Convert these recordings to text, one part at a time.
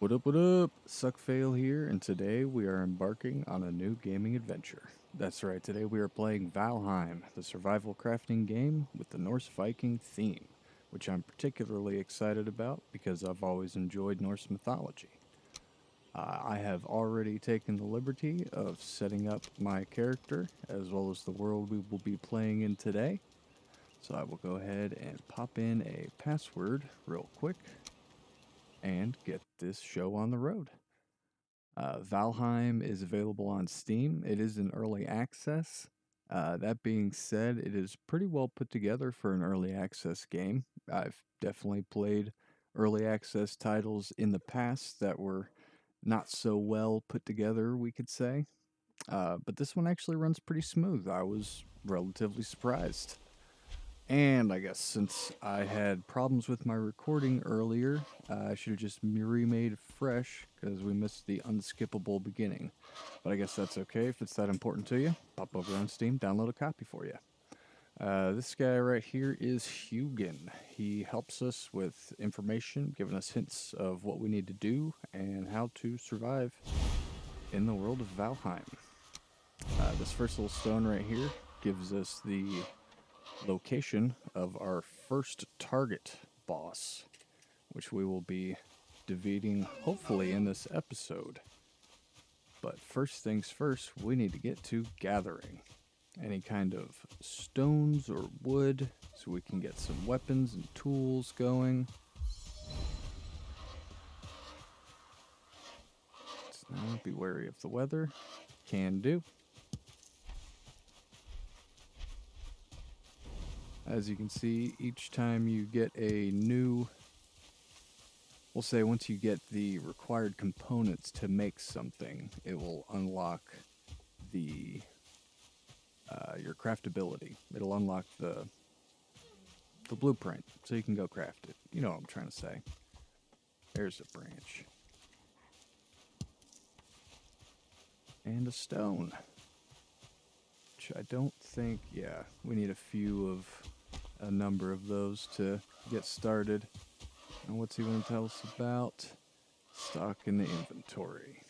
What up? Suckfail here, and today we are embarking on a new gaming adventure. That's right, today we are playing Valheim, the survival crafting game with the Norse Viking theme, which I'm particularly excited about because I've always enjoyed Norse mythology. I have already taken the liberty of setting up my character as well as the world we will be playing in today. So I will go ahead and pop in a password real quick and get this show on the road. Valheim is available on Steam. It is in early access. That being said, it is pretty well put together for an early access game. I've definitely played early access titles in the past that were not so well put together, we could say. But this one actually runs pretty smooth. I was relatively surprised. And I guess since I had problems with my recording earlier, I should have just remade fresh because we missed the unskippable beginning. But I guess that's okay if it's that important to you. Pop over on Steam, download a copy for you. This guy right here is Hugin. He helps us with information, giving us hints of what we need to do and how to survive in the world of Valheim. This first little stone right here gives us the location of our first target boss, which we will be defeating hopefully in this episode. But first things first, we need to get to gathering any kind of stones or wood so we can get some weapons and tools going. Let's now be wary of the weather. Can do. As you can see, each time you get a new, we'll say once you get the required components to make something, it will unlock the your craftability. It'll unlock the blueprint, so you can go craft it. You know what I'm trying to say. There's a branch and a stone, which I don't think. Yeah, we need a number of those to get started. And what's he going to tell us about? Stock in the inventory.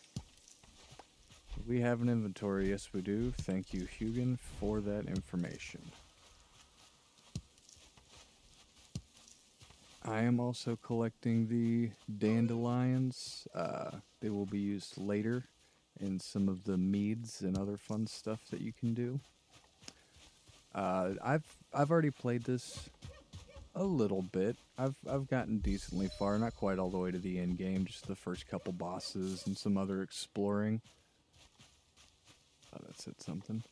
We have an inventory, yes we do. Thank you, Hugin, for that information. I am also collecting the dandelions. They will be used later in some of the meads and other fun stuff that you can do. I've already played this a little bit. I've gotten decently far, not quite all the way to the end game, just the first couple bosses and some other exploring. Oh, that said something.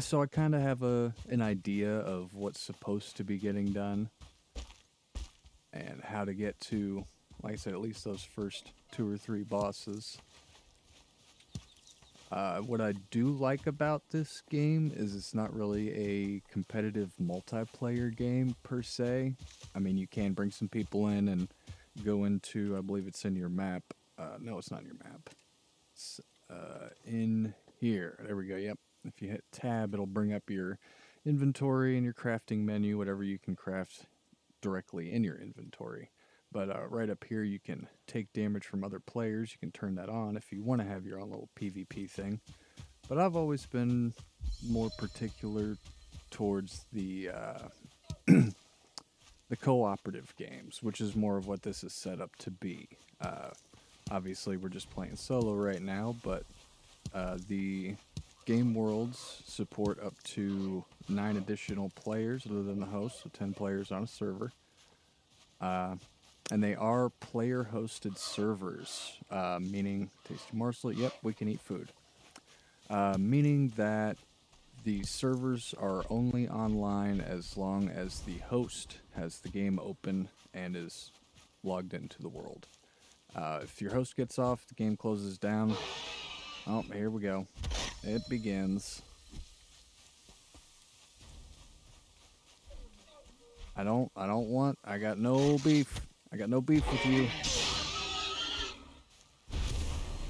So I kind of have an idea of what's supposed to be getting done and how to get to, like I said, at least those first two or three bosses. What I do like about this game is it's not really a competitive multiplayer game per se. I mean, you can bring some people in and go into, I believe it's in your map. No, it's not in your map. It's in here. There we go. Yep. If you hit tab, it'll bring up your inventory and your crafting menu, whatever you can craft directly in your inventory. But right up here, you can take damage from other players. You can turn that on if you want to have your own little PvP thing. But I've always been more particular towards the cooperative games, which is more of what this is set up to be. Obviously, we're just playing solo right now, but the game worlds support up to 9 additional players other than the host, so 10 players on a server. And they are player-hosted servers, meaning tasty morsel. Yep, we can eat food. Meaning that the servers are only online as long as the host has the game open and is logged into the world. If your host gets off, the game closes down. Oh, here we go. It begins. I got no beef. I got no beef with you.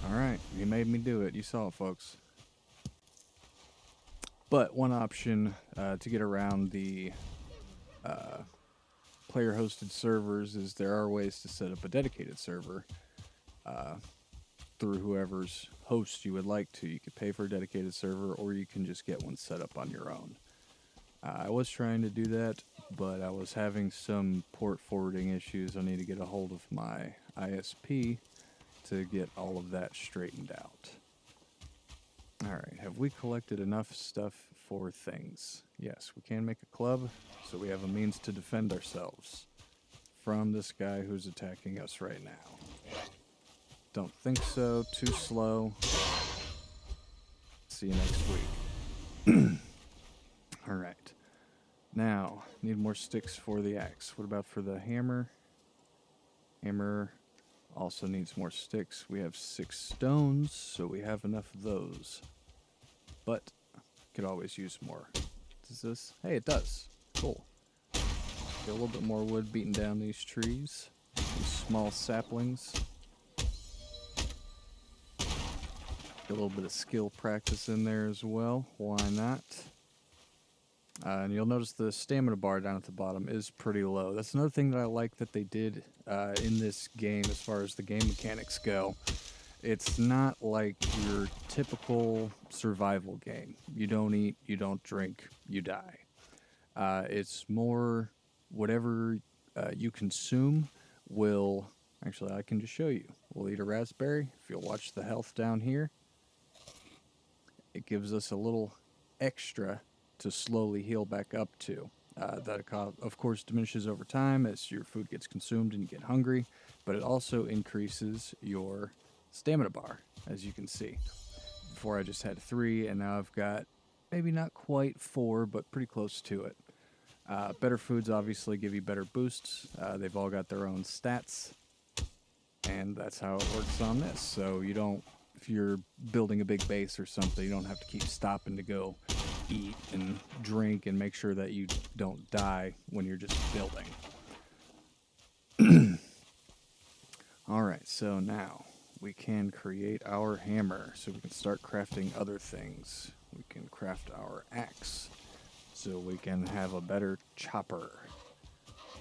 Alright, you made me do it. You saw it, folks. But one option to get around the player-hosted servers is there are ways to set up a dedicated server. uh, through whoever's host you would like to. You could pay for a dedicated server, or you can just get one set up on your own. I was trying to do that, but I was having some port forwarding issues. I need to get a hold of my ISP to get all of that straightened out. Alright, have we collected enough stuff for things? Yes, we can make a club, so we have a means to defend ourselves from this guy who's attacking us right now. Don't think so. Too slow. See you next week. Alright. Now, need more sticks for the axe. What about for the hammer? Hammer also needs more sticks. We have 6 stones, so we have enough of those. But, could always use more. Does this? Hey, it does. Cool. Get a little bit more wood beating down these trees. These small saplings. Get a little bit of skill practice in there as well. Why not? And you'll notice the stamina bar down at the bottom is pretty low. That's another thing that I like that they did in this game as far as the game mechanics go. It's not like your typical survival game. You don't eat, you don't drink, you die. It's more whatever you consume will... Actually, I can just show you. We'll eat a raspberry. If you'll watch the health down here, it gives us a little extra to slowly heal back up to. That, of course, diminishes over time as your food gets consumed and you get hungry, but it also increases your stamina bar, as you can see. Before I just had 3, and now I've got maybe not quite 4, but pretty close to it. Better foods obviously give you better boosts. They've all got their own stats, and that's how it works on this. So you don't, if you're building a big base or something, you don't have to keep stopping to go eat and drink and make sure that you don't die when you're just building. Alright, so now we can create our hammer, so we can start crafting other things. We can craft our axe, so we can have a better chopper.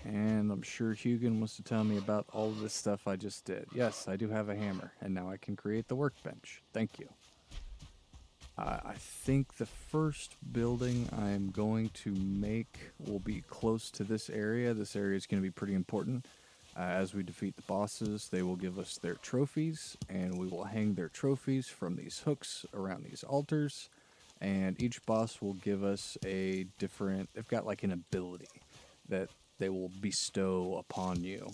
And I'm sure Hugin wants to tell me about all of this stuff I just did. Yes, I do have a hammer, and now I can create the workbench. Thank you. I think the first building I'm going to make will be close to this area. This area is going to be pretty important. As we defeat the bosses, they will give us their trophies, and we will hang their trophies from these hooks around these altars. And each boss will give us a different... They've got like an ability that they will bestow upon you.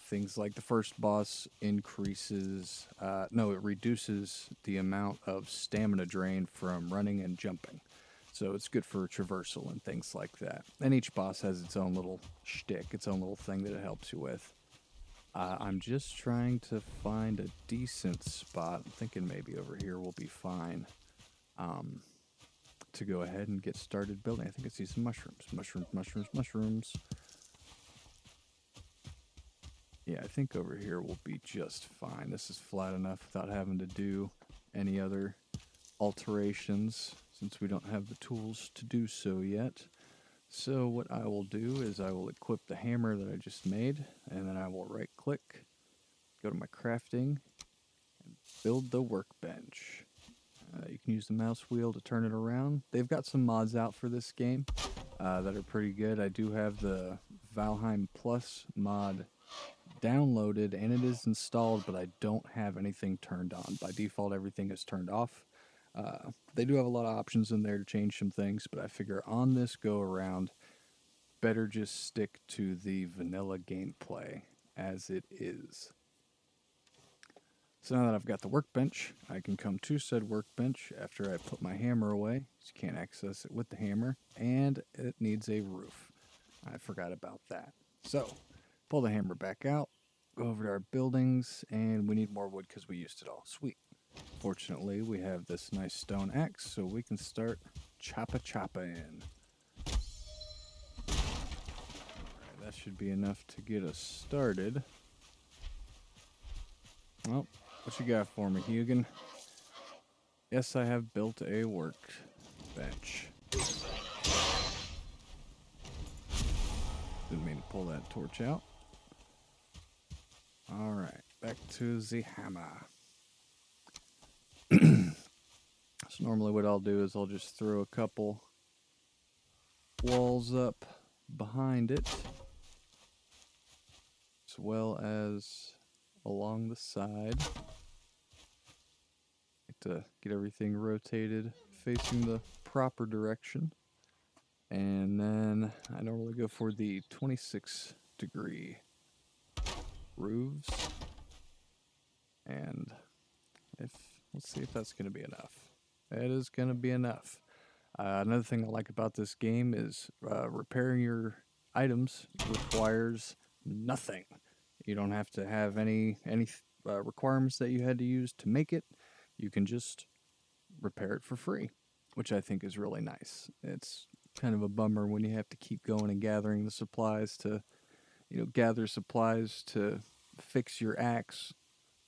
Things like the first boss increases... it reduces the amount of stamina drain from running and jumping. So it's good for traversal and things like that. And each boss has its own little shtick, its own little thing that it helps you with. I'm just trying to find a decent spot. I'm thinking maybe over here will be fine. To go ahead and get started building. I think I see some mushrooms. Mushrooms. Yeah, I think over here will be just fine. This is flat enough without having to do any other alterations, since we don't have the tools to do so yet. So what I will do is I will equip the hammer that I just made, and then I will right click, go to my crafting, and build the workbench. You can use the mouse wheel to turn it around. They've got some mods out for this game that are pretty good. I do have the Valheim Plus mod downloaded and it is installed, but I don't have anything turned on. By default, everything is turned off. They do have a lot of options in there to change some things, but I figure on this go around, better just stick to the vanilla gameplay as it is. So now that I've got the workbench, I can come to said workbench after I put my hammer away. So you can't access it with the hammer, and it needs a roof. I forgot about that. So, pull the hammer back out, go over to our buildings, and we need more wood because we used it all. Sweet. Fortunately, we have this nice stone axe, so we can start choppa-in. Alright, that should be enough to get us started. Well, what you got for me, Hugin? Yes, I have built a workbench. Didn't mean to pull that torch out. Alright, back to the hammer. So normally what I'll do is I'll just throw a couple walls up behind it, as well as along the side. Like to get everything rotated facing the proper direction. And then I normally go for the 26-degree roofs. And let's see if that's going to be enough. That is going to be enough. Another thing I like about this game is repairing your items requires nothing. You don't have to have any requirements that you had to use to make it. You can just repair it for free, which I think is really nice. It's kind of a bummer when you have to keep going and gathering the supplies to, gather supplies to fix your axe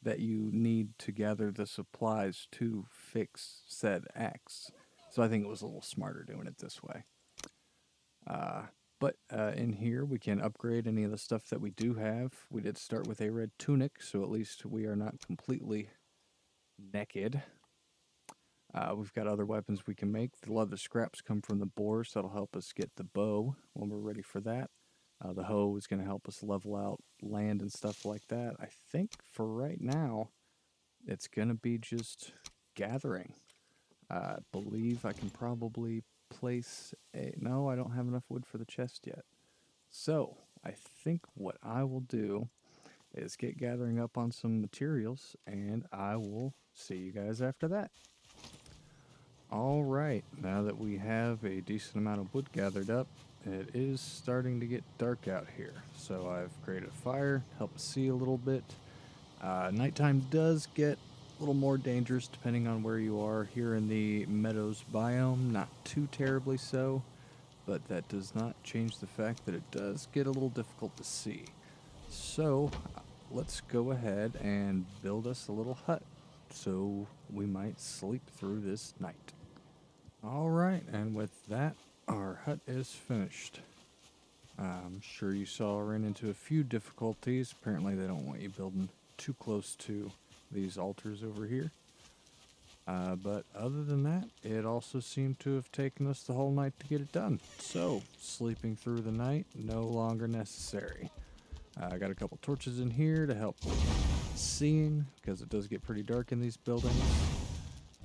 that you need to gather the supplies to fix said axe. So I think it was a little smarter doing it this way. But in here, we can upgrade any of the stuff that we do have. We did start with a red tunic, so at least we are not completely naked. We've got other weapons we can make. The leather scraps come from the boar, so that'll help us get the bow when we're ready for that. The hoe is going to help us level out land and stuff like that. I think for right now, it's going to be just gathering. I believe I can probably place a... No, I don't have enough wood for the chest yet. So, I think what I will do is get gathering up on some materials, and I will see you guys after that. Alright, now that we have a decent amount of wood gathered up, it is starting to get dark out here. So I've created a fire, help us see a little bit. Nighttime does get a little more dangerous depending on where you are. Here in the meadows biome, not too terribly so, but that does not change the fact that it does get a little difficult to see. So let's go ahead and build us a little hut so we might sleep through this night. Alright, and with that, our hut is finished. I'm sure you saw I ran into a few difficulties. Apparently they don't want you building too close to these altars over here. But other than that, it also seemed to have taken us the whole night to get it done. So, sleeping through the night, no longer necessary. I got a couple torches in here to help seeing, because it does get pretty dark in these buildings.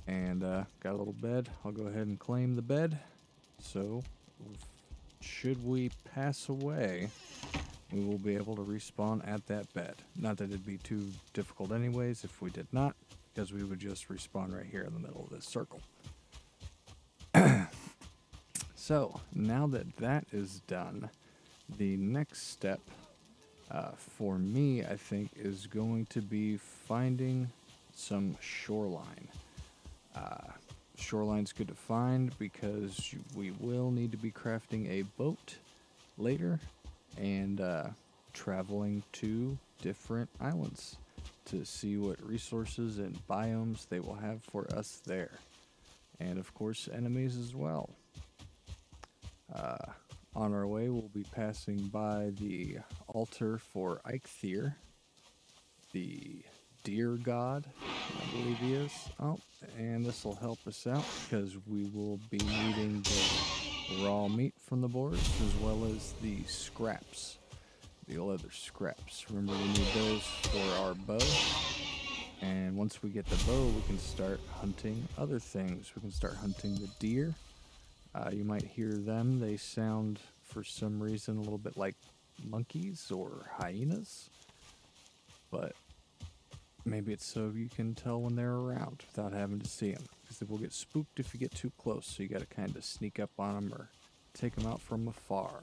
And got a little bed. I'll go ahead and claim the bed. So, should we pass away, we will be able to respawn at that bed. Not that it'd be too difficult anyways if we did not, because we would just respawn right here in the middle of this circle. So, now that that is done, the next step for me, I think, is going to be finding some shoreline. Shoreline's good to find because we will need to be crafting a boat later and traveling to different islands to see what resources and biomes they will have for us there. And of course, enemies as well. On our way, we'll be passing by the altar for Eikthyr, the deer god, I believe he is. Oh, and this will help us out because we will be needing the raw meat from the boars as well as the scraps, the leather scraps. Remember, we need those for our bow. And once we get the bow, we can start hunting other things. We can start hunting the deer. You might hear them. They sound, for some reason, a little bit like monkeys or hyenas. But maybe it's so you can tell when they're around without having to see them. Because they will get spooked if you get too close. So you got to kind of sneak up on them or take them out from afar.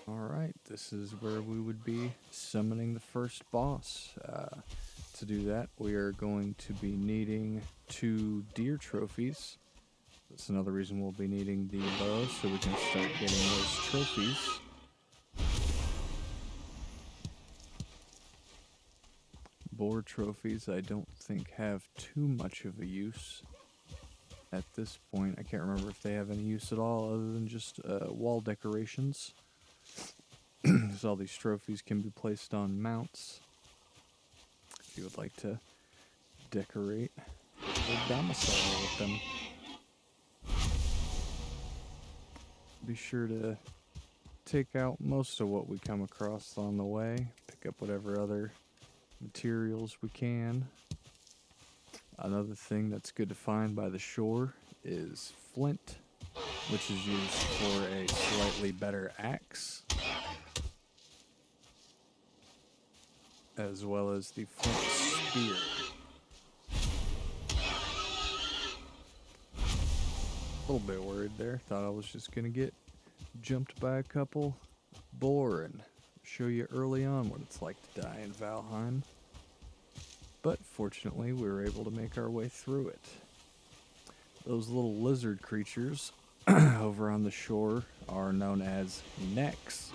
Alright, this is where we would be summoning the first boss. To do that, we are going to be needing 2 deer trophies. That's another reason we'll be needing the bow, so we can start getting those trophies. Boar trophies I don't think have too much of a use at this point. I can't remember if they have any use at all other than just wall decorations. So all these trophies can be placed on mounts if you would like to decorate your domicile with them. Be sure to take out most of what we come across on the way. Pick up whatever other materials we can. Another thing that's good to find by the shore is flint, which is used for a slightly better axe, as well as the flint spear. A little bit worried there. Thought I was just going to get jumped by a couple boar and show you early on what it's like to die in Valheim. But fortunately, we were able to make our way through it. Those little lizard creatures over on the shore are known as necks,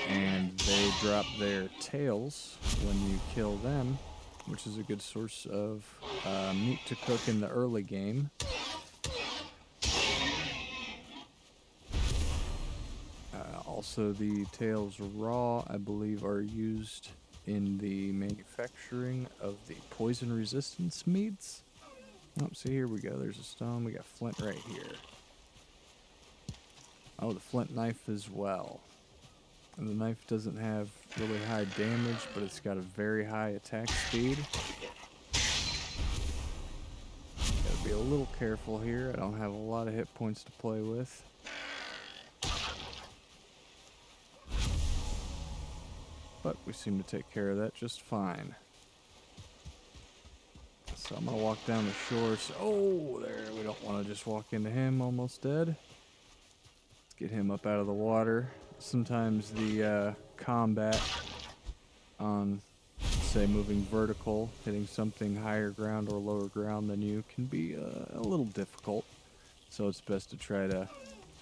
and they drop their tails when you kill them, which is a good source of meat to cook in the early game. Also, the tails raw, I believe, are used in the manufacturing of the poison resistance meats. Oh, see, here we go. There's a stone. We got flint right here. Oh, the flint knife as well. And the knife doesn't have really high damage, but it's got a very high attack speed. Gotta be a little careful here. I don't have a lot of hit points to play with. But we seem to take care of that just fine. So I'm going to walk down the shore. So, oh, there. We don't want to just walk into him almost dead. Let's get him up out of the water. Sometimes the combat on, say, moving vertical, hitting something higher ground or lower ground than you can be a little difficult. So it's best to try to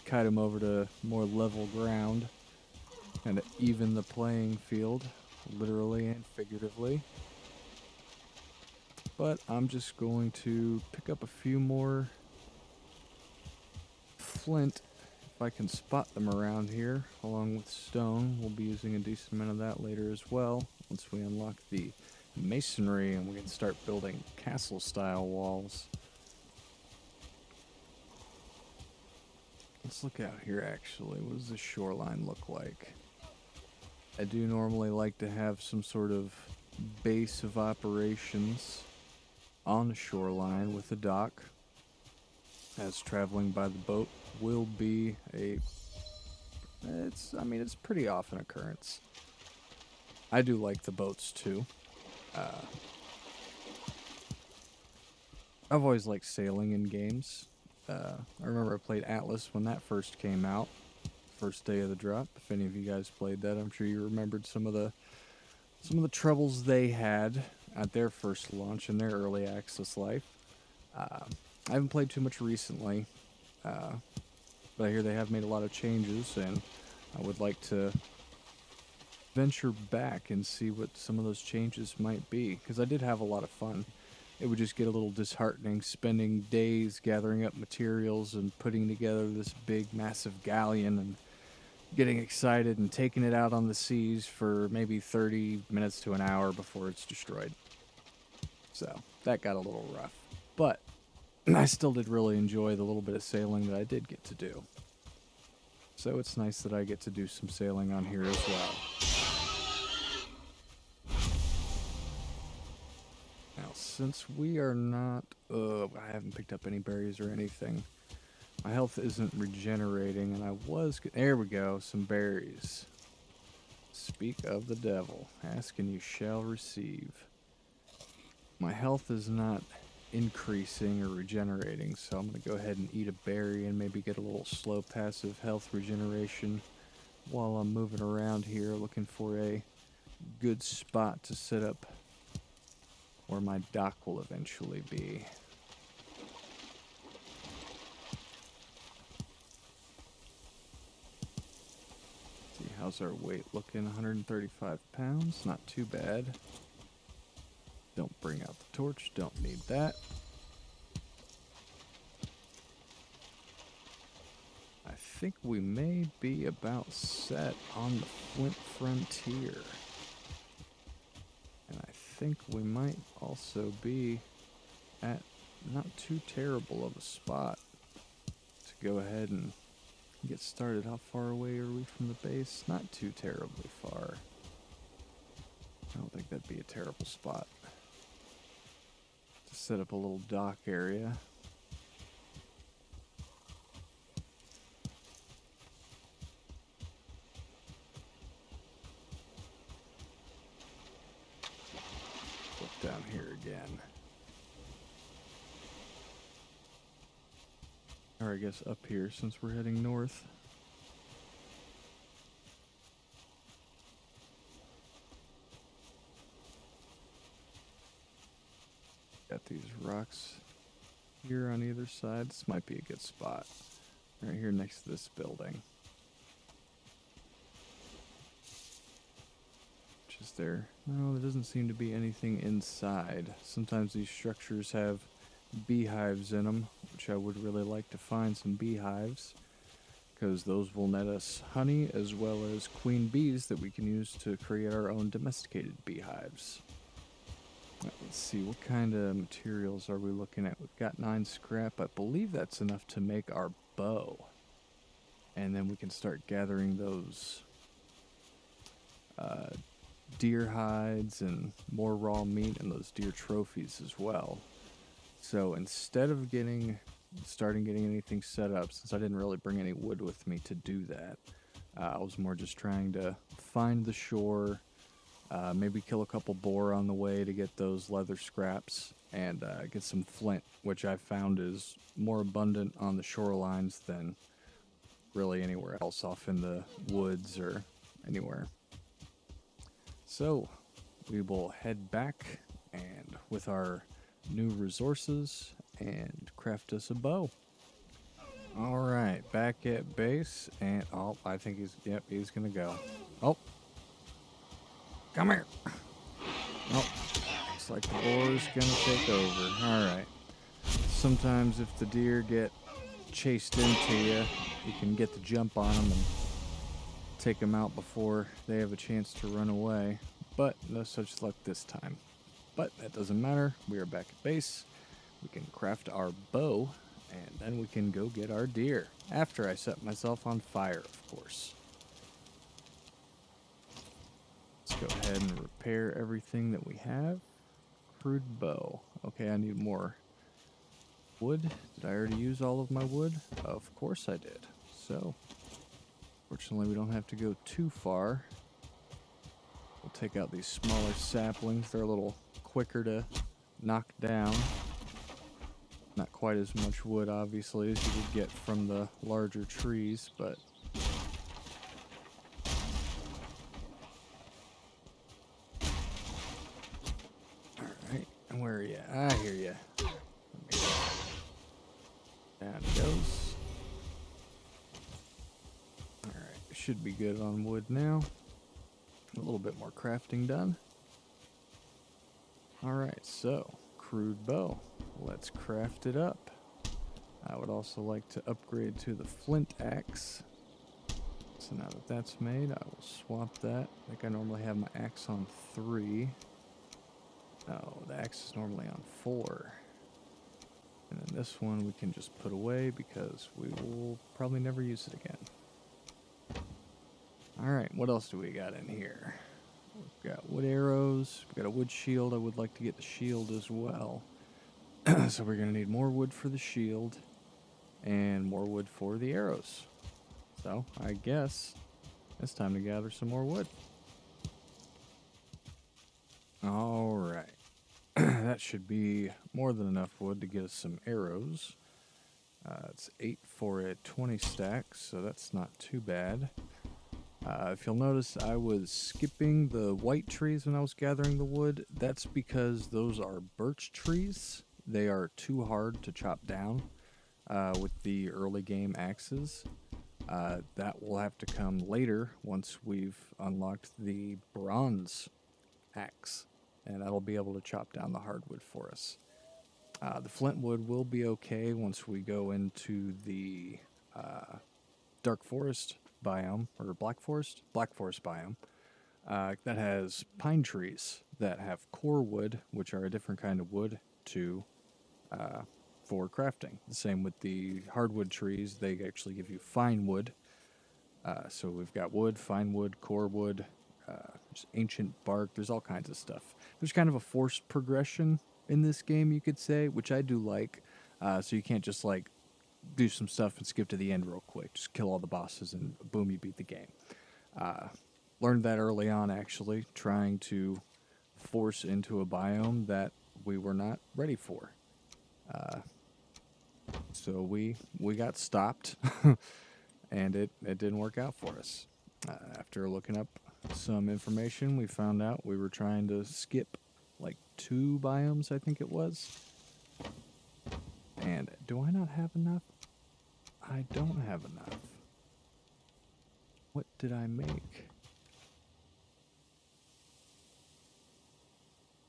kite him over to more level ground and even the playing field, literally and figuratively. But I'm just going to pick up a few more flint if I can spot them around here, along with stone. We'll be using a decent amount of that later as well, once we unlock the masonry and we can start building castle-style walls. Let's look out here, actually. What does the shoreline look like? I do normally like to have some sort of base of operations on the shoreline with a dock, as traveling by the boat will be it's pretty often occurrence. I do like the boats too. I've always liked sailing in games. I remember I played Atlas when that first came out, first day of the drop. If any of you guys played that, I'm sure you remembered some of the troubles they had at their first launch in their early access life. I haven't played too much recently, but I hear they have made a lot of changes, and I would like to venture back and see what some of those changes might be, because I did have a lot of fun. It would just get a little disheartening spending days gathering up materials and putting together this big, massive galleon and getting excited and taking it out on the seas for maybe 30 minutes to an hour before it's destroyed. So that got a little rough. But I still did really enjoy the little bit of sailing that I did get to do. So it's nice that I get to do some sailing on here as well. Now, since we are not... I haven't picked up any berries or anything. My health isn't regenerating, and I was... There we go, some berries. Speak of the devil. Ask and you shall receive. My health is not increasing or regenerating, so I'm going to go ahead and eat a berry and maybe get a little slow passive health regeneration while I'm moving around here looking for a good spot to set up where my dock will eventually be. See, how's our weight looking? 135 pounds, not too bad. Don't bring out the torch, don't need that. I think we may be about set on the Flint Frontier. And I think we might also be at not too terrible of a spot to go ahead and get started. How far away are we from the base? Not too terribly far. I don't think that'd be a terrible spot to set up a little dock area. Look down here again. Or I guess up here since we're heading north. Got these rocks here on either side. This might be a good spot. Right here next to this building. Just there. No, there doesn't seem to be anything inside. Sometimes these structures have beehives in them, which I would really like to find some beehives, because those will net us honey as well as queen bees that we can use to create our own domesticated beehives. Let's see, what kind of materials are we looking at? We've got 9 scrap. I believe that's enough to make our bow. And then we can start gathering those deer hides and more raw meat and those deer trophies as well. So instead of starting getting anything set up, since I didn't really bring any wood with me to do that, I was more just trying to find the shore, maybe kill a couple boar on the way to get those leather scraps, and get some flint, which I found is more abundant on the shorelines than really anywhere else off in the woods or anywhere. So we will head back and with our new resources and craft us a bow. All right, back at base, and I think he's gonna go. Oh, come here. Oh, looks like the boar is gonna take over. All right. Sometimes if the deer get chased into you, you can get the jump on them and take them out before they have a chance to run away. But no such luck this time. But that doesn't matter. We are back at base. We can craft our bow, and then we can go get our deer. After I set myself on fire, of course. Let's go ahead and repair everything that we have. Crude bow. Okay, I need more wood. Did I already use all of my wood? Of course I did. So, fortunately we don't have to go too far. We'll take out these smaller saplings. They're a little quicker to knock down. Not quite as much wood, obviously, as you would get from the larger trees, but... Alright, and where are you? I hear you. Down it goes. Alright, should be good on wood now. A little bit more crafting done. Alright, so, crude bow. Let's craft it up. I would also like to upgrade to the flint axe. So now that that's made, I will swap that. I think I normally have my axe on 3. No, the axe is normally on 4. And then this one we can just put away because we will probably never use it again. Alright, what else do we got in here? We've got wood arrows. We've got a wood shield. I would like to get the shield as well. So we're going to need more wood for the shield and more wood for the arrows. So I guess it's time to gather some more wood. Alright. That should be more than enough wood to get us some arrows. It's 8 for a 20 stack, so that's not too bad. If you'll notice, I was skipping the white trees when I was gathering the wood. That's because those are birch trees. They are too hard to chop down with the early game axes. That will have to come later once we've unlocked the bronze axe, and that'll be able to chop down the hardwood for us. The flint wood will be okay once we go into the dark forest biome, or black forest biome, that has pine trees that have core wood, which are a different kind of wood to uh, for crafting. The same with the hardwood trees; they actually give you fine wood. So we've got wood, fine wood, core wood, there's ancient bark. There's all kinds of stuff. There's kind of a forced progression in this game, you could say, which I do like. So you can't just like do some stuff and skip to the end real quick. Just kill all the bosses and boom, you beat the game. Uh, Learned that early on, actually, trying to force into a biome that we were not ready for. Uh, so we got stopped, and it didn't work out for us. After looking up some information, we found out we were trying to skip like 2 biomes, I think it was. And do I not have enough? I don't have enough. What did I make?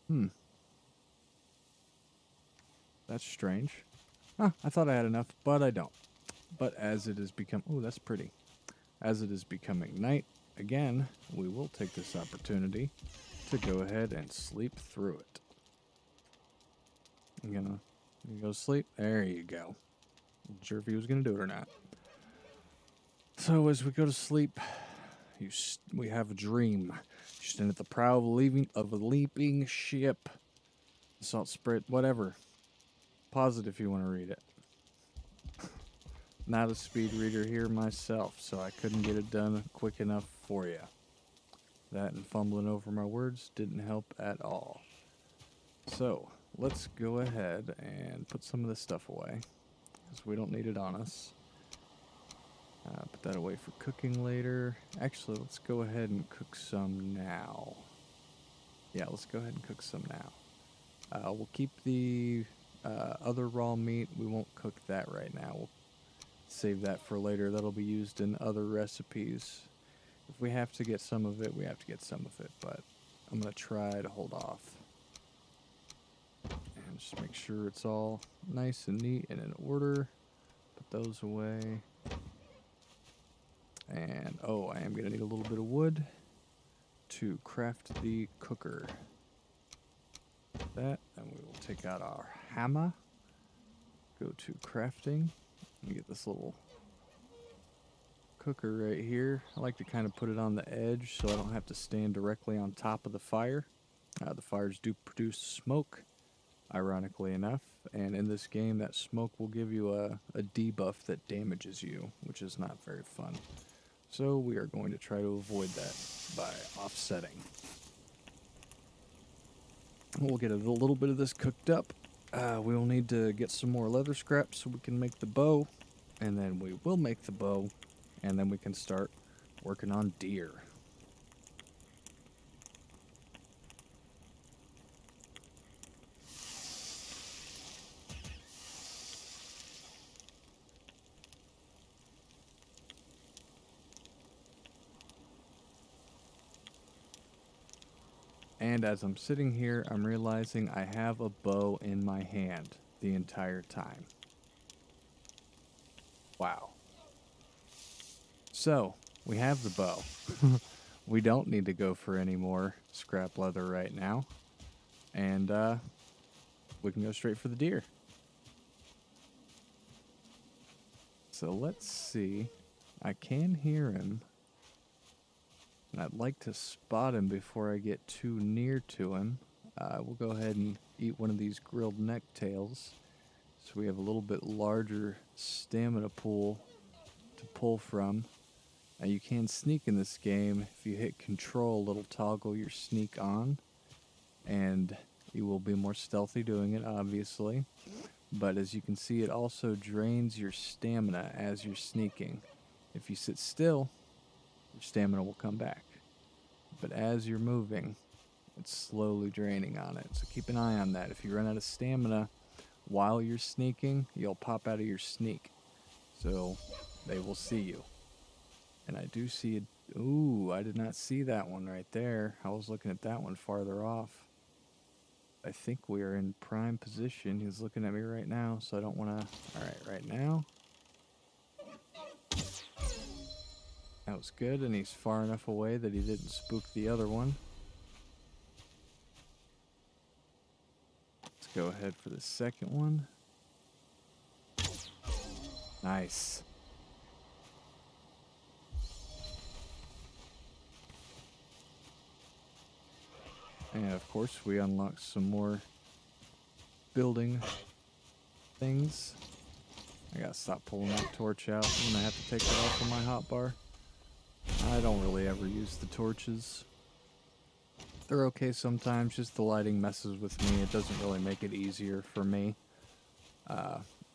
Hmm, that's strange. Huh, I thought I had enough, but I don't. But as it has become, oh, that's pretty. As it is becoming night, again, we will take this opportunity to go ahead and sleep through it. You go to sleep? There you go. Not sure if he was going to do it or not. So as we go to sleep, we have a dream. You stand at the prow of a leaping ship. Salt spread, whatever. Pause it if you want to read it. Not a speed reader here myself, so I couldn't get it done quick enough for you. That and fumbling over my words didn't help at all. So let's go ahead and put some of this stuff away because we don't need it on us. Put that away for cooking later. Actually, let's go ahead and cook some now. Yeah, let's go ahead and cook some now. We'll keep the other raw meat. We won't cook that right now. We'll save that for later. That'll be used in other recipes. If we have to get some of it, we have to get some of it, but I'm going to try to hold off. And just make sure it's all nice and neat and in order. Put those away. And, oh, I am going to need a little bit of wood to craft the cooker. That, and we will take out our hammer. Go to crafting. And get this little cooker right here. I like to kind of put it on the edge so I don't have to stand directly on top of the fire. The fires do produce smoke, ironically enough, and in this game that smoke will give you a debuff that damages you, which is not very fun. So we are going to try to avoid that by offsetting. We'll get a little bit of this cooked up. We will need to get some more leather scraps so we can make the bow, and then we will make the bow, and then we can start working on deer. And as I'm sitting here, I'm realizing I have a bow in my hand the entire time. Wow. So, we have the bow. We don't need to go for any more scrap leather right now. And we can go straight for the deer. So let's see. I can hear him. And I'd like to spot him before I get too near to him. We'll go ahead and eat one of these grilled necktails. So we have a little bit larger stamina pool to pull from. Now you can sneak in this game. If you hit control, it'll toggle your sneak on. And you will be more stealthy doing it, obviously. But as you can see, it also drains your stamina as you're sneaking. If you sit still, your stamina will come back. But as you're moving, it's slowly draining on it. So keep an eye on that. If you run out of stamina while you're sneaking, you'll pop out of your sneak. So they will see you. And I do see it. Ooh, I did not see that one right there. I was looking at that one farther off. I think we are in prime position. He's looking at me right now, so I don't want to... Alright, right now. That was good, and he's far enough away that he didn't spook the other one. Let's go ahead for the second one. Nice. And of course, we unlocked some more building things. I gotta stop pulling that torch out. I'm gonna have to take it off of my hotbar. I don't really ever use the torches. They're okay sometimes, just the lighting messes with me. It doesn't really make it easier for me.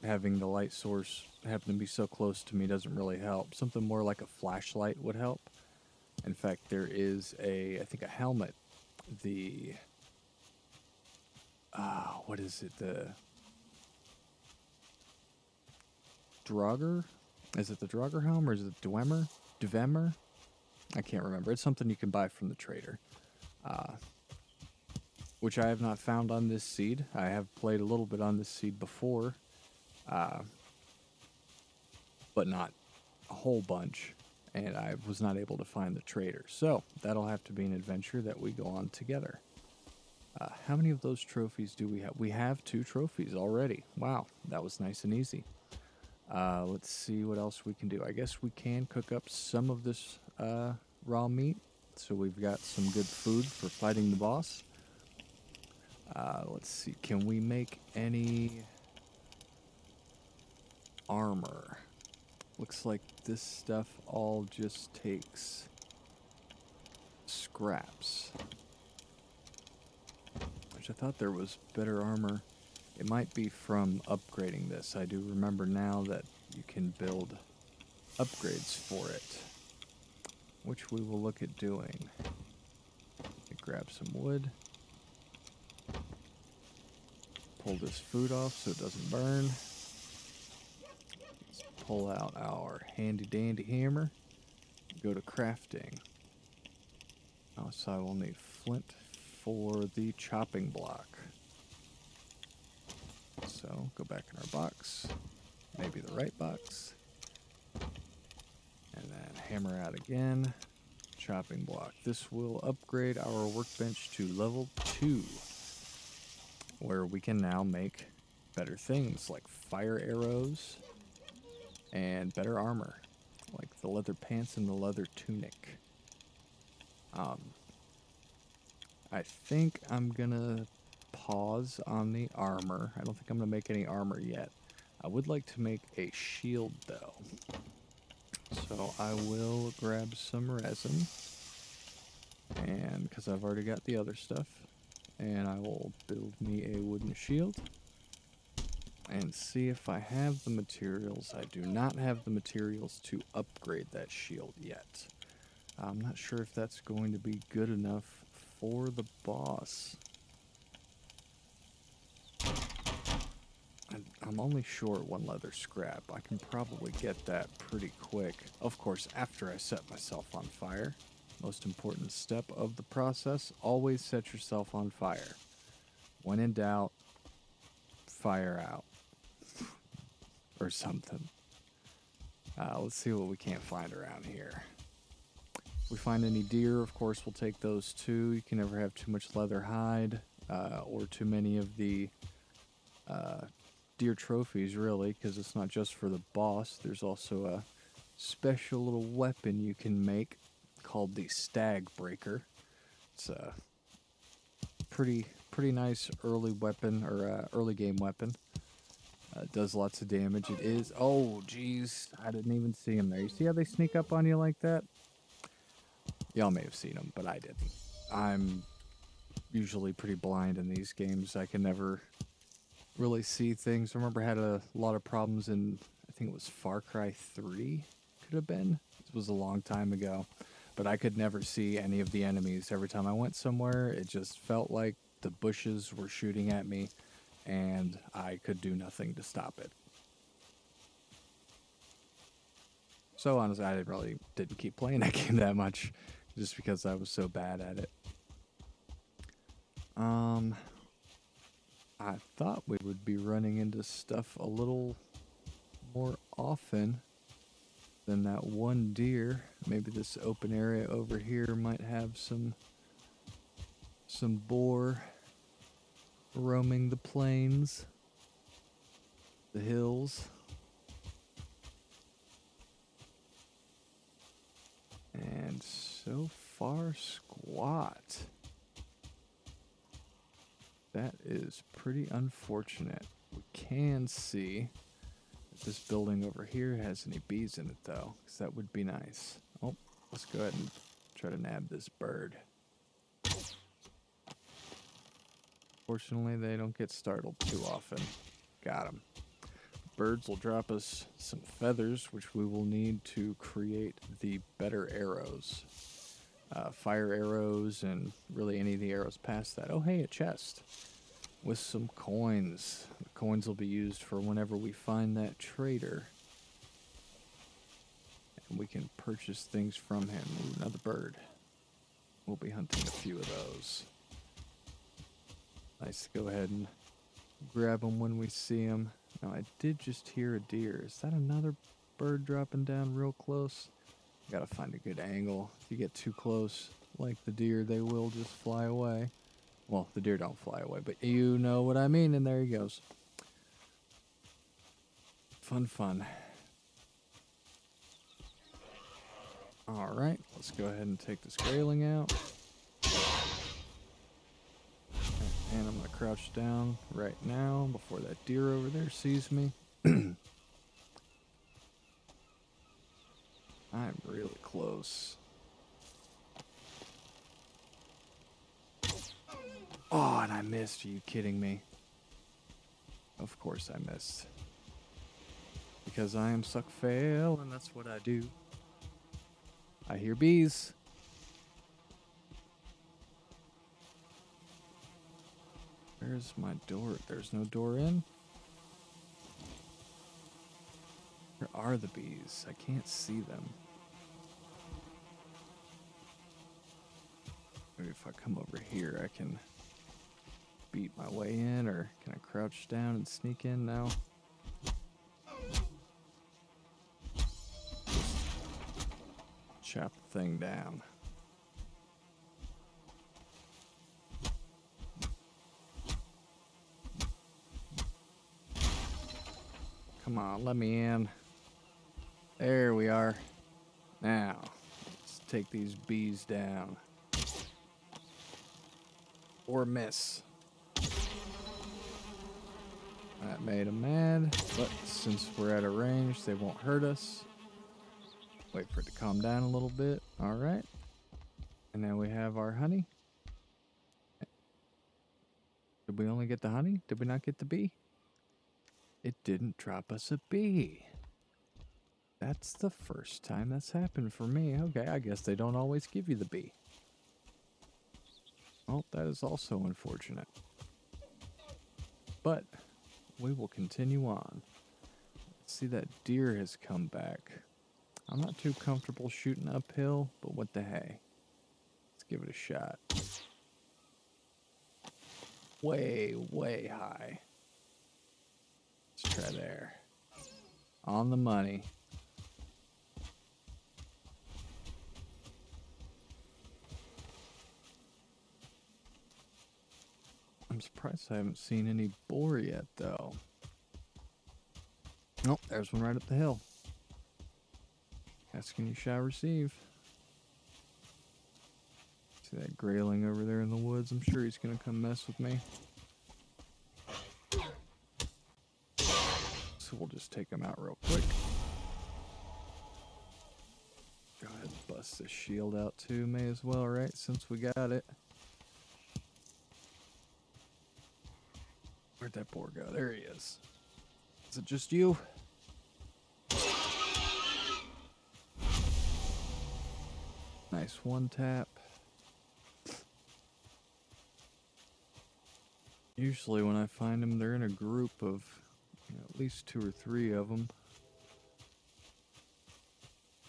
Having the light source happen to be so close to me doesn't really help. Something more like a flashlight would help. In fact, there is I think a helmet. The, what is it? The Draugr? Is it the Draugr helm or is it Dwemer? Dwemer? I can't remember. It's something you can buy from the trader. Which I have not found on this seed. I have played a little bit on this seed before, but not a whole bunch, and I was not able to find the trader. So that'll have to be an adventure that we go on together. How many of those trophies do we have? We have 2 trophies already. Wow, that was nice and easy. Let's see what else we can do. I guess we can cook up some of this raw meat, so we've got some good food for fighting the boss. Let's see, can we make any armor? Looks like this stuff all just takes scraps. Which I thought there was better armor. It might be from upgrading this. I do remember now that you can build upgrades for it, which we will look at doing. Grab some wood. Pull this food off so it doesn't burn. Let's pull out our handy dandy hammer. Go to crafting. So I will need flint for the chopping block. So go back in our box. Maybe the right box. And then hammer out again. Chopping block. This will upgrade our workbench to level 2. Where we can now make better things like fire arrows and better armor, like the leather pants and the leather tunic. I think I'm gonna pause on the armor. I don't think I'm gonna make any armor yet. I would like to make a shield though. So I will grab some resin, and because I've already got the other stuff, and I will build me a wooden shield and see if I have the materials. I do not have the materials to upgrade that shield yet. I'm not sure if that's going to be good enough for the boss. I'm only short 1 leather scrap. I can probably get that pretty quick. Of course, after I set myself on fire. Most important step of the process, always set yourself on fire. When in doubt, fire out. Or something. Let's see what we can't find around here. If we find any deer, of course, we'll take those too. You can never have too much leather hide or too many of the deer trophies, really, because it's not just for the boss. There's also a special little weapon you can make called the Stag Breaker. It's a pretty nice early weapon, or early game weapon. It does lots of damage. It is... Oh, geez. I didn't even see him there. You see how they sneak up on you like that? Y'all may have seen them, but I didn't. I'm usually pretty blind in these games. I can never really see things. I remember I had a lot of problems in, I think it was Far Cry 3, could have been. This was a long time ago. But I could never see any of the enemies. Every time I went somewhere, it just felt like the bushes were shooting at me, and I could do nothing to stop it. So honestly, I didn't keep playing that game that much, just because I was so bad at it. I thought we would be running into stuff a little more often. Then that one deer, maybe this open area over here might have some boar roaming the plains, the hills. And so far, squat. That is pretty unfortunate. We can see if this building over here has any bees in it, though, because that would be nice. Oh, let's go ahead and try to nab this bird. Fortunately, they don't get startled too often. Got him. Birds will drop us some feathers, which we will need to create the better arrows. Fire arrows and really any of the arrows past that. Oh, hey, a chest with some coins. The coins will be used for whenever we find that trader. And we can purchase things from him. Ooh, another bird. We'll be hunting a few of those. Nice to go ahead and grab them when we see them. Now, I did just hear a deer. Is that another bird dropping down real close? Gotta find a good angle. If you get too close, like the deer, they will just fly away. Well, the deer don't fly away, but you know what I mean, and there he goes. Fun, fun. Alright, let's go ahead and take this grayling out. And I'm going to crouch down right now before that deer over there sees me. I'm really close. Oh, and I missed. Are you kidding me? Of course I missed. Because I am suck fail, and that's what I do. I hear bees. Where's my door? There's no door in. Where are the bees? I can't see them. Maybe if I come over here, I can beat my way in, or can I crouch down and sneak in now? Chop the thing down. Come on, let me in. There we are. Now, let's take these bees down. Or miss. That made them mad, but since we're at a range, they won't hurt us. Wait for it to calm down a little bit. Alright. And now we have our honey. Did we only get the honey? Did we not get the bee? It didn't drop us a bee. That's the first time that's happened for me. Okay, I guess they don't always give you the bee. Well, that is also unfortunate. But we will continue on. Let's see, that deer has come back. I'm not too comfortable shooting uphill, but what the hey. Let's give it a shot. Way, way high. Let's try there. On the money. I'm surprised I haven't seen any boar yet, though. Nope, there's one right up the hill. Asking you shall receive. See that grayling over there in the woods? I'm sure he's gonna come mess with me. So we'll just take him out real quick. Go ahead and bust this shield out too, may as well, right? Since we got it. Where'd that boar go? There he is. Is it just you? Nice one tap. Usually when I find them, they're in a group of at least 2 or 3 of them.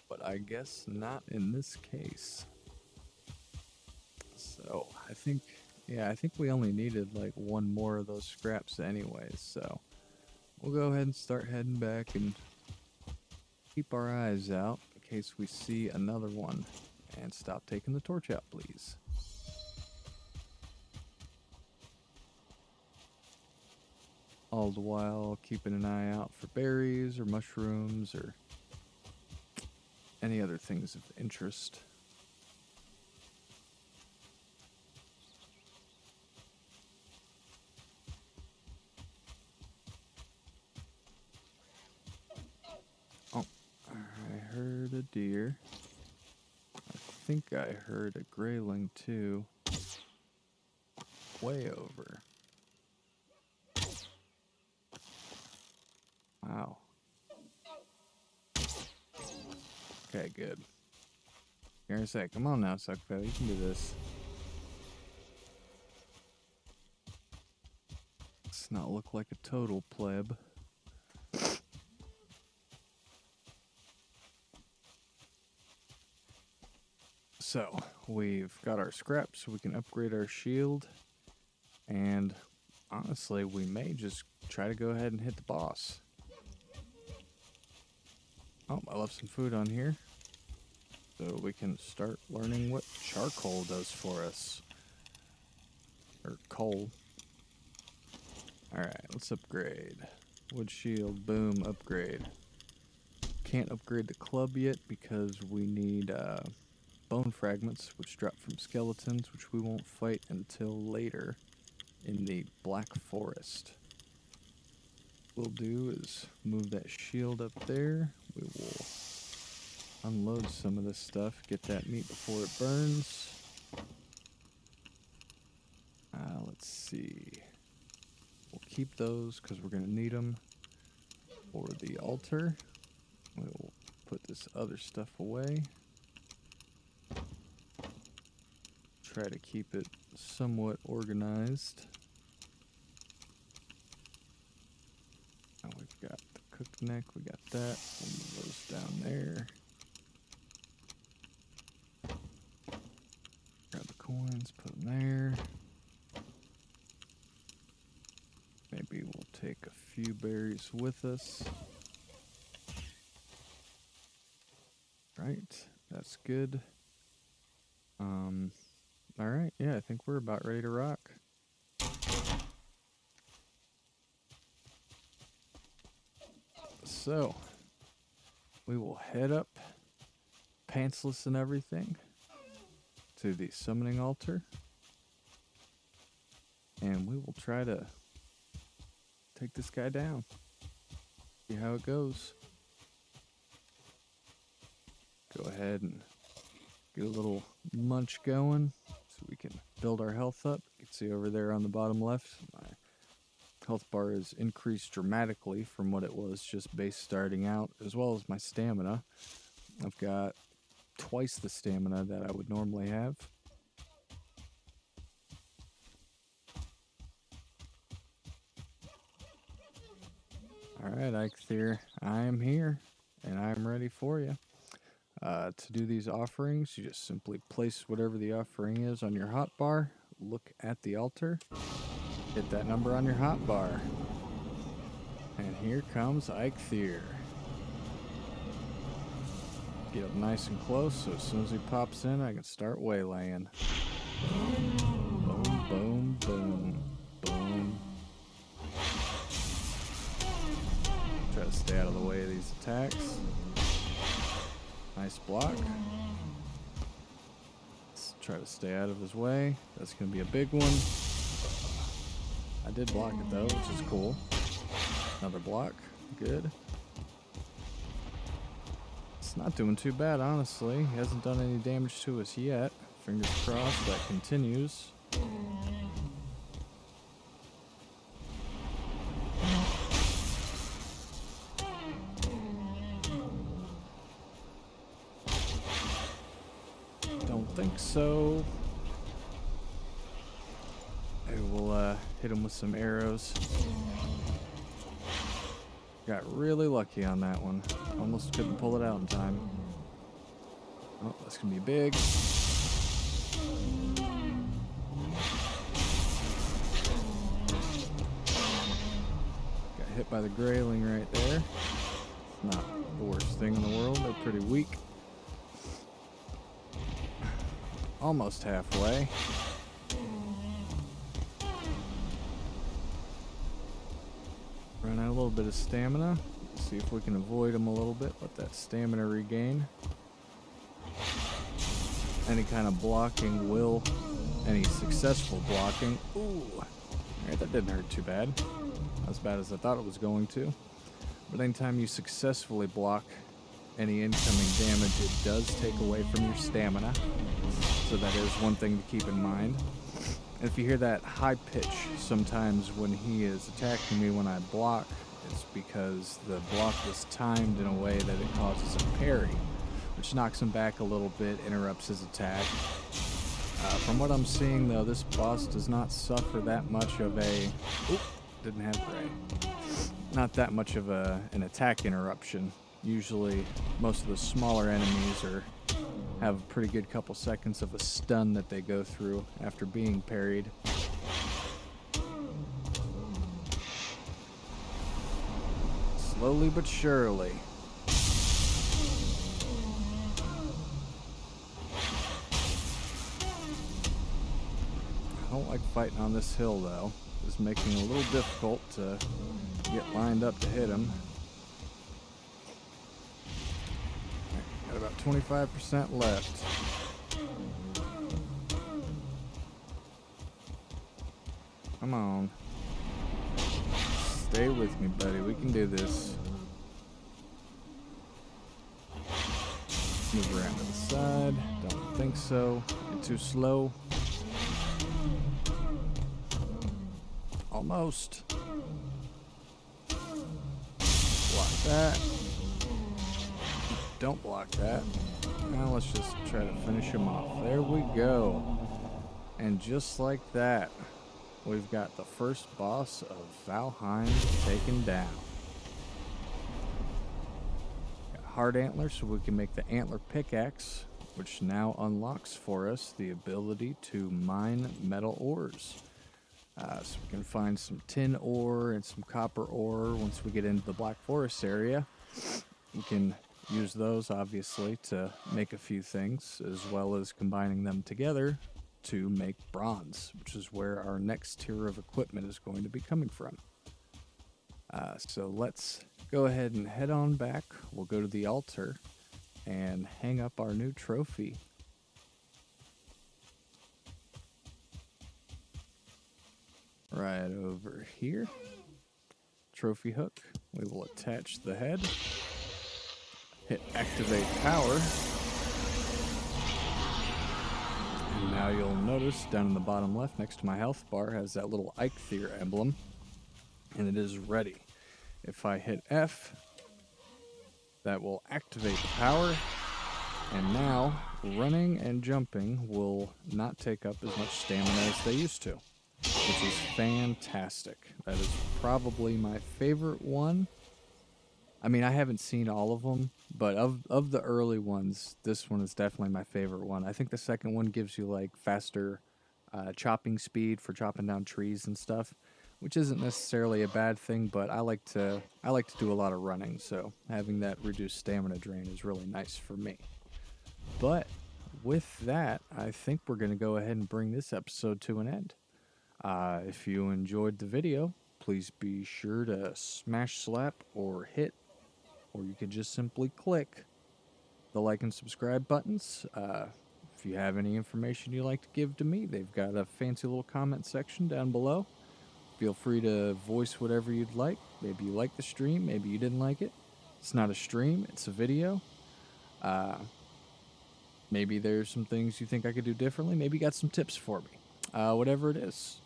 But I guess not in this case. So I think we only needed like one more of those scraps anyways. So we'll go ahead and start heading back and keep our eyes out in case we see another one. And stop taking the torch out, please. All the while keeping an eye out for berries or mushrooms or any other things of interest. Oh, I heard a deer. I think I heard a grayling too. Way over. Wow. Okay, good. You're gonna say, come on now, Suckfell, you can do this. Let's not look like a total pleb. So, we've got our scraps so we can upgrade our shield. And honestly, we may just try to go ahead and hit the boss. Oh, I left some food on here. So we can start learning what charcoal does for us. Or coal. Alright, let's upgrade. Wood shield, boom, upgrade. Can't upgrade the club yet because we need bone fragments, which drop from skeletons, which we won't fight until later in the Black Forest. What we'll do is move that shield up there. We will unload some of this stuff, get that meat before it burns. Let's see. We'll keep those because we're going to need them for the altar. We'll put this other stuff away. Try to keep it somewhat organized. Now we've got the cooked neck, we got that. We'll move those down there. Grab the coins, put them there. Maybe we'll take a few berries with us. Right, that's good. Alright, yeah, I think we're about ready to rock. So, we will head up, pantsless and everything, to the summoning altar. And we will try to take this guy down. See how it goes. Go ahead and get a little munch going so we can build our health up. You can see over there on the bottom left, my health bar is increased dramatically from what it was just base starting out, as well as my stamina. I've got twice the stamina that I would normally have. Alright, Eikthyr, I am here, and I am ready for you. To do these offerings, you just simply place whatever the offering is on your hotbar, look at the altar, hit that number on your hotbar. And here comes Eikthyr. Get up nice and close, so as soon as he pops in, I can start waylaying. Boom, boom, boom, boom. Try to stay out of the way of these attacks. Nice block. Let's try to stay out of his way. That's going to be a big one. I did block it though, which is cool. Another block. Good. It's not doing too bad, honestly. He hasn't done any damage to us yet. Fingers crossed that continues. Think so. I will hit him with some arrows. Got really lucky on that one. Almost couldn't pull it out in time. Oh, that's gonna be big. Got hit by the grayling right there. Not the worst thing in the world. They're pretty weak. Almost halfway. Run out a little bit of stamina. See if we can avoid them a little bit. Let that stamina regain. Any kind of blocking will, any successful blocking. Ooh, alright, that didn't hurt too bad. Not as bad as I thought it was going to. But anytime you successfully block any incoming damage, it does take away from your stamina. So that is one thing to keep in mind. And if you hear that high pitch sometimes when he is attacking me when I block, it's because the block was timed in a way that it causes a parry, which knocks him back a little bit, interrupts his attack. From what I'm seeing, though, this boss does not suffer that much of a... Oop, didn't have Ray. Not that much of an attack interruption. Usually, most of the smaller enemies have a pretty good couple seconds of a stun that they go through after being parried. Slowly but surely. I don't like fighting on this hill, though. It's making it a little difficult to get lined up to hit him. Got about 25% left. Come on. Stay with me, buddy. We can do this. Move around to the side. Don't think so. You're too slow. Almost. Block that. Don't block that. Now let's just try to finish him off. There we go. And just like that, we've got the first boss of Valheim taken down. Got hard antlers so we can make the antler pickaxe, which now unlocks for us the ability to mine metal ores. So we can find some tin ore and some copper ore once we get into the Black Forest area. We can use those, obviously, to make a few things, as well as combining them together to make bronze, which is where our next tier of equipment is going to be coming from. So let's go ahead and head on back. We'll go to the altar and hang up our new trophy. Right over here. Trophy hook. We will attach the head. Hit activate power. And now you'll notice down in the bottom left next to my health bar has that little Eikthyr emblem. And it is ready. If I hit F, that will activate the power. And now running and jumping will not take up as much stamina as they used to, which is fantastic. That is probably my favorite one. I mean, I haven't seen all of them, but of the early ones, this one is definitely my favorite one. I think the second one gives you like faster chopping speed for chopping down trees and stuff, which isn't necessarily a bad thing, but I like to do a lot of running, so having that reduced stamina drain is really nice for me. But with that, I think we're going to go ahead and bring this episode to an end. If you enjoyed the video, please be sure to smash, slap, or hit, or you can just simply click the like and subscribe buttons. If you have any information you'd like to give to me, they've got a fancy little comment section down below. Feel free to voice whatever you'd like. Maybe you like the stream, maybe you didn't like it. It's not a stream, it's a video. Maybe there's some things you think I could do differently. Maybe you got some tips for me. Whatever it is,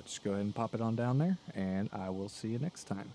just go ahead and pop it on down there, and I will see you next time.